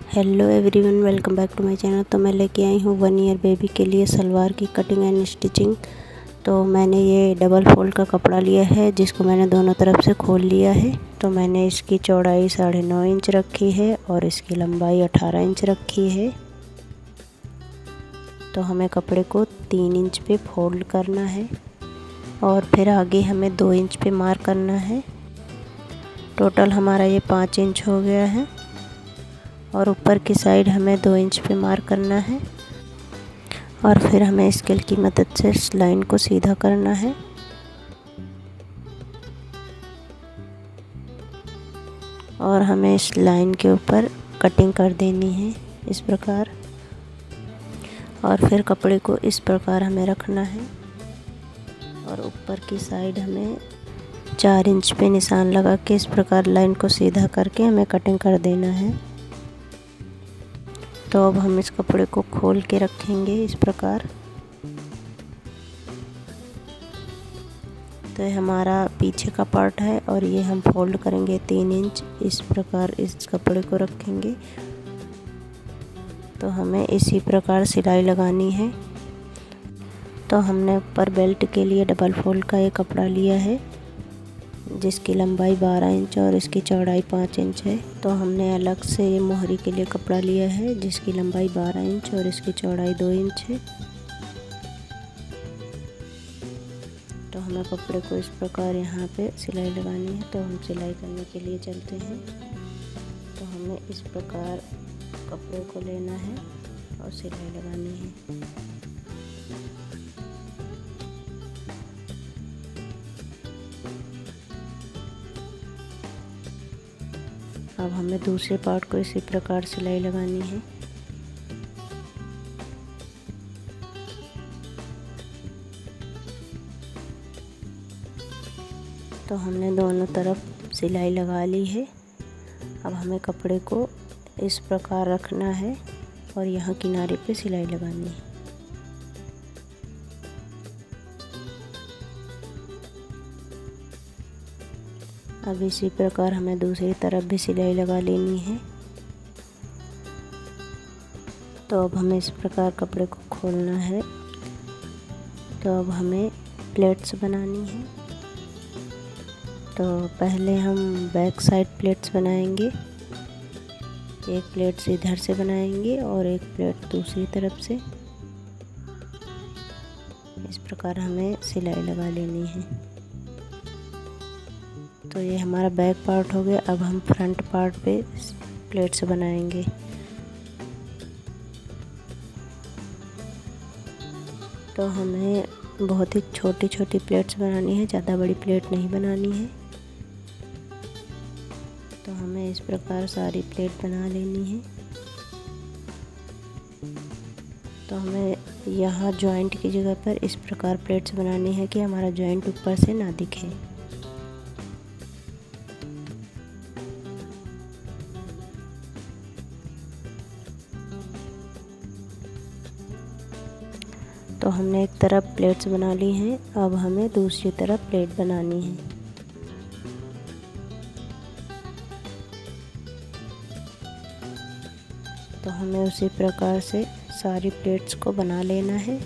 Hello everyone, welcome back to my channel. तो मैं लेके आई हूँ 1 ईयर बेबी के लिए सलवार की कटिंग एंड स्टिचिंग। तो मैंने ये डबल फोल्ड का कपड़ा लिया है जिसको मैंने दोनों तरफ से खोल लिया है। तो मैंने इसकी चौड़ाई 9.5 इंच रखी है और इसकी लंबाई 18 इंच रखी है। तो हमें कपड़े को 3 इंच पे फोल्ड करना है और फिर आगे हमें 2 इंच पे मार्क करना है। टोटल हमारा ये 5 इंच हो गया है और ऊपर की साइड हमें 2 इंच पे मार्क करना है और फिर हमें स्केल की मदद से इस लाइन को सीधा करना है। और हमें इस लाइन के ऊपर कटिंग कर देनी है इस प्रकार। और फिर कपड़े को इस प्रकार हमें रखना है और ऊपर की साइड हमें 4 इंच पे निशान लगा के इस प्रकार लाइन को सीधा करके हमें कटिंग कर देना है। तो अब हम इस कपड़े को खोल के रखेंगे इस प्रकार। तो ये हमारा पीछे का पार्ट है और ये हम फोल्ड करेंगे 3 इंच इस प्रकार इस कपड़े को रखेंगे। तो हमें इसी प्रकार सिलाई लगानी है। तो हमने ऊपर बेल्ट के लिए डबल फोल्ड का ये कपड़ा लिया है जिसकी लंबाई 12 इंच और इसकी चौड़ाई 5 इंच है। तो हमने अलग से ये मोहरी के लिए कपड़ा लिया है जिसकी लंबाई 12 इंच और इसकी चौड़ाई 2 इंच है। तो हमें कपड़े को इस प्रकार यहाँ पे सिलाई लगानी है। तो हम सिलाई करने के लिए चलते हैं। तो हमें इस प्रकार कपड़े को लेना है और सिलाई लगानी है। अब हमें दूसरे पार्ट को इसी प्रकार सिलाई लगानी है। तो हमने दोनों तरफ सिलाई लगा ली है। अब हमें कपड़े को इस प्रकार रखना है और यहाँ किनारे पे सिलाई लगानी है। अब इसी प्रकार हमें दूसरी तरफ भी सिलाई लगा लेनी है। तो अब हमें इस प्रकार कपड़े को खोलना है। तो अब हमें प्लेट्स बनानी है। तो पहले हम बैक साइड प्लेट्स बनाएंगे। एक प्लेट इधर से बनाएंगे और एक प्लेट दूसरी तरफ से। इस प्रकार हमें सिलाई लगा लेनी है। तो ये हमारा बैक पार्ट हो गया। अब हम फ्रंट पार्ट पे प्लेट्स बनाएंगे। तो हमें बहुत ही छोटी छोटी प्लेट्स बनानी है, ज़्यादा बड़ी प्लेट नहीं बनानी है। तो हमें इस प्रकार सारी प्लेट बना लेनी है। तो हमें यहाँ जॉइंट की जगह पर इस प्रकार प्लेट्स बनानी है कि हमारा जॉइंट ऊपर से ना दिखे। तो हमने एक तरफ प्लेट्स बना ली हैं। अब हमें दूसरी तरफ प्लेट बनानी है। तो हमें उसी प्रकार से सारी प्लेट्स को बना लेना है।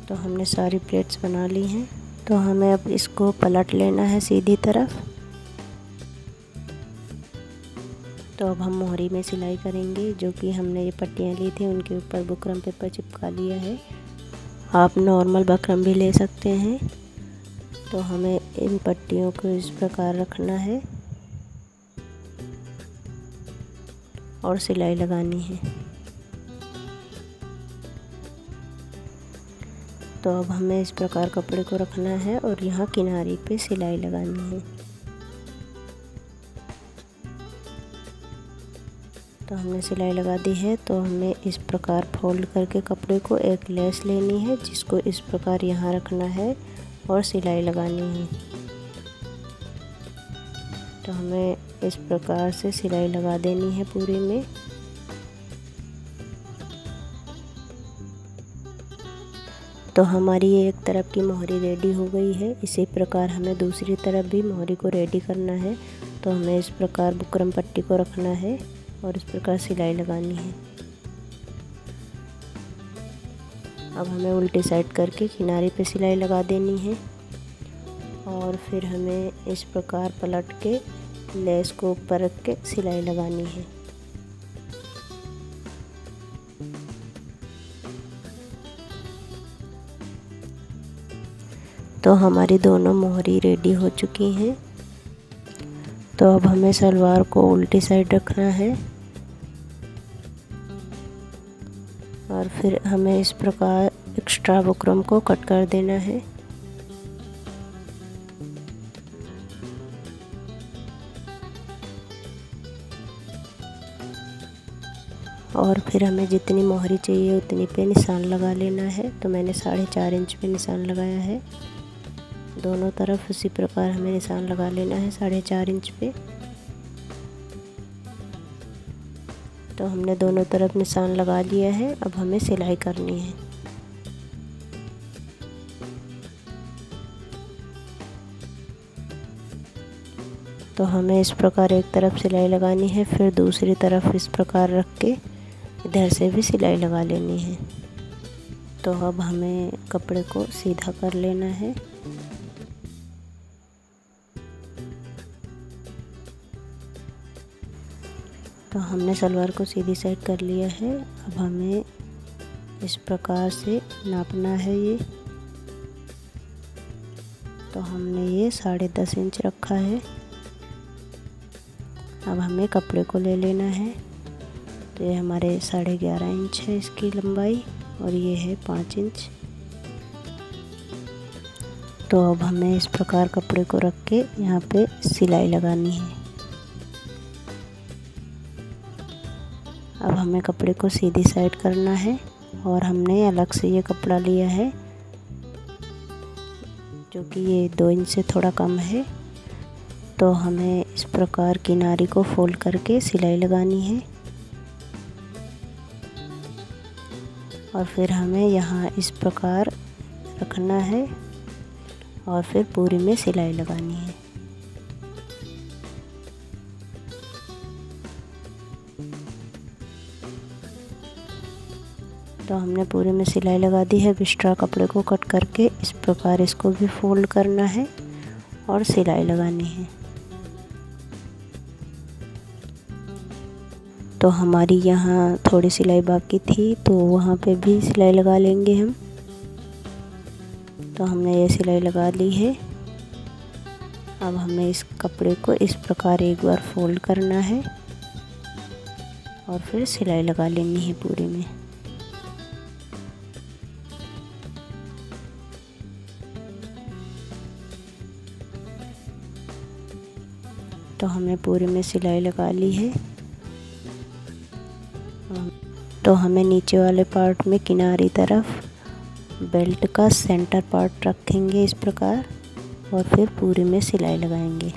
तो हमने सारी प्लेट्स बना ली हैं। तो हमें अब इसको पलट लेना है सीधी तरफ। तो अब हम मोहरी में सिलाई करेंगे। जो कि हमने ये पट्टियाँ ली थी उनके ऊपर बुकरम पेपर चिपका लिया है। आप नॉर्मल बकरम भी ले सकते हैं। तो हमें इन पट्टियों को इस प्रकार रखना है और सिलाई लगानी है। तो अब हमें इस प्रकार कपड़े को रखना है और यहाँ किनारे पे सिलाई लगानी है। तो हमने सिलाई लगा दी है। तो हमें इस प्रकार फोल्ड करके कपड़े को एक लेस लेनी है जिसको इस प्रकार यहाँ रखना है और सिलाई लगानी है। तो हमें इस प्रकार से सिलाई लगा देनी है पूरे में। तो हमारी ये एक तरफ की मोहरी रेडी हो गई है। इसी प्रकार हमें दूसरी तरफ भी मोहरी को रेडी करना है। तो हमें इस प्रकार बुकरम पट्टी को रखना है और इस प्रकार सिलाई लगानी है। अब हमें उल्टी साइड करके किनारे पे सिलाई लगा देनी है और फिर हमें इस प्रकार पलट के लेस को ऊपर रख के सिलाई लगानी है। तो हमारी दोनों मोहरी रेडी हो चुकी हैं। तो अब हमें सलवार को उल्टी साइड रखना है और फिर हमें इस प्रकार एक्स्ट्रा बुकरम को कट कर देना है। और फिर हमें जितनी मोहरी चाहिए उतनी पे निशान लगा लेना है। तो मैंने 4.5 इंच पे निशान लगाया है। दोनों तरफ उसी प्रकार हमें निशान लगा लेना है 4.5 इंच पे। तो हमने दोनों तरफ निशान लगा लिया है। अब हमें सिलाई करनी है। तो हमें इस प्रकार एक तरफ सिलाई लगानी है, फिर दूसरी तरफ इस प्रकार रख के इधर से भी सिलाई लगा लेनी है। तो अब हमें कपड़े को सीधा कर लेना है। तो हमने सलवार को सीधी साइड कर लिया है। अब हमें इस प्रकार से नापना है ये। तो हमने ये 10.5 इंच रखा है। अब हमें कपड़े को ले लेना है। तो ये हमारे 11.5 इंच है इसकी लंबाई और ये है 5 इंच। तो अब हमें इस प्रकार कपड़े को रख के यहाँ पे सिलाई लगानी है। अब हमें कपड़े को सीधी साइड करना है और हमने अलग से ये कपड़ा लिया है जो कि ये 2 इंच से थोड़ा कम है। तो हमें इस प्रकार किनारी को फोल्ड करके सिलाई लगानी है और फिर हमें यहाँ इस प्रकार रखना है और फिर पूरी में सिलाई लगानी है। तो हमने पूरे में सिलाई लगा दी है। एक्स्ट्रा कपड़े को कट करके इस प्रकार इसको भी फोल्ड करना है और सिलाई लगानी है। तो हमारी यहाँ थोड़ी सिलाई बाकी थी तो वहाँ पे भी सिलाई लगा लेंगे हम। तो हमने ये सिलाई लगा ली है। अब हमें इस कपड़े को इस प्रकार एक बार फोल्ड करना है और फिर सिलाई लगा लेनी है पूरी में। तो हमने पूरे में सिलाई लगा ली है। तो हमें नीचे वाले पार्ट में किनारी तरफ बेल्ट का सेंटर पार्ट रखेंगे इस प्रकार और फिर पूरे में सिलाई लगाएंगे।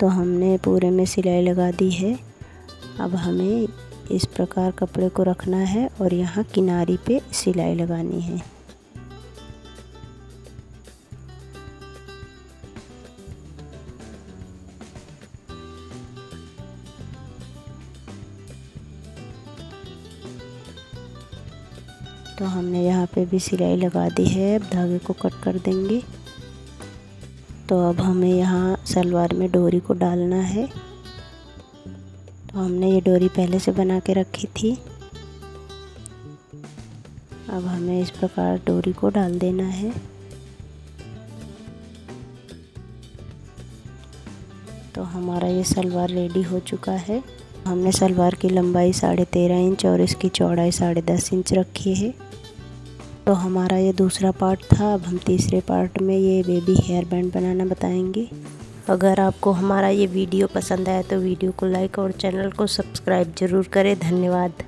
तो हमने पूरे में सिलाई लगा दी है। अब हमें इस प्रकार कपड़े को रखना है और यहाँ किनारी पे सिलाई लगानी है। तो हमने यहाँ पे भी सिलाई लगा दी है। अब धागे को कट कर देंगे। तो अब हमें यहाँ सलवार में डोरी को डालना है। तो हमने ये डोरी पहले से बना के रखी थी। अब हमें इस प्रकार डोरी को डाल देना है। तो हमारा ये सलवार रेडी हो चुका है। हमने सलवार की लंबाई 13.5 इंच और इसकी चौड़ाई 10.5 इंच रखी है। तो हमारा ये दूसरा पार्ट था। अब हम तीसरे पार्ट में ये बेबी हेयर बैंड बनाना बताएंगे। अगर आपको हमारा ये वीडियो पसंद आया तो वीडियो को लाइक और चैनल को सब्सक्राइब ज़रूर करें। धन्यवाद।